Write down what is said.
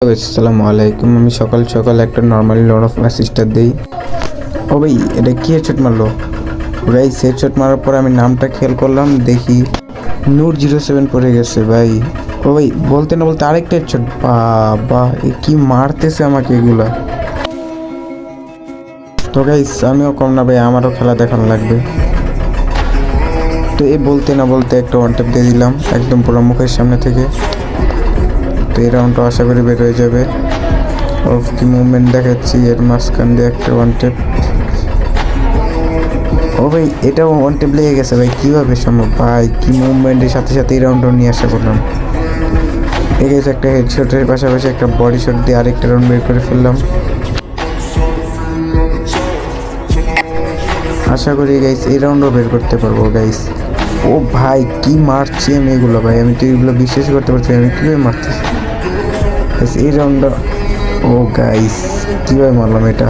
আসসালামু আলাইকুম। আমি সকাল সকাল একটা normally Lord of match star দিই। ও ভাই, এটা কি হেডশট মারলো? গাইস, হেডশট মারার পর আমি নামটা খেয়াল করলাম, দেখি নূর 07 পড়ে গেছে ভাই। ও ভাই, বলতে না বলতে আরেকটা হেডশট। বাবা, এ কি মারতেছে আমাকে এগুলা। তো গাইস, আমিও কম না ভাই, আমারও খেলা দেখানো লাগবে। তো এই বলতে না বলতে একটা ওয়ান ট্যাপ দিয়ে দিলাম একদম পুরো মুখের সামনে থেকে। তো এই রাউন্ডটা আশা করি বের হয়ে যাবে। অফ কি মুভমেন্ট দেখাচ্ছি, এর মাঝখান দিয়ে একটা ওয়ান টেপ। ও ভাই, এটাও ওয়ান টেপ লেগে গেছে ভাই, কীভাবে সম্ভব ভাই? কি মুভমেন্টের সাথে সাথে এই রাউন্ডটাও নিয়ে আসা করলাম। ঠিক আছে, একটা হেডশটের পাশাপাশি একটা বডি শট দিয়ে আরেকটা রাউন্ড বের করে ফেললাম। আশা করি গাইস এই রাউন্ডও বের করতে পারবো গাইস। ও ভাই, কি মারছি আমি এগুলো ভাই, আমি তো এগুলো বিশ্বাস করতে পারছি আমি কীভাবে মারতেছি এই রাউন্ডটা। ও গাইস, কীভাবে মারলাম এটা।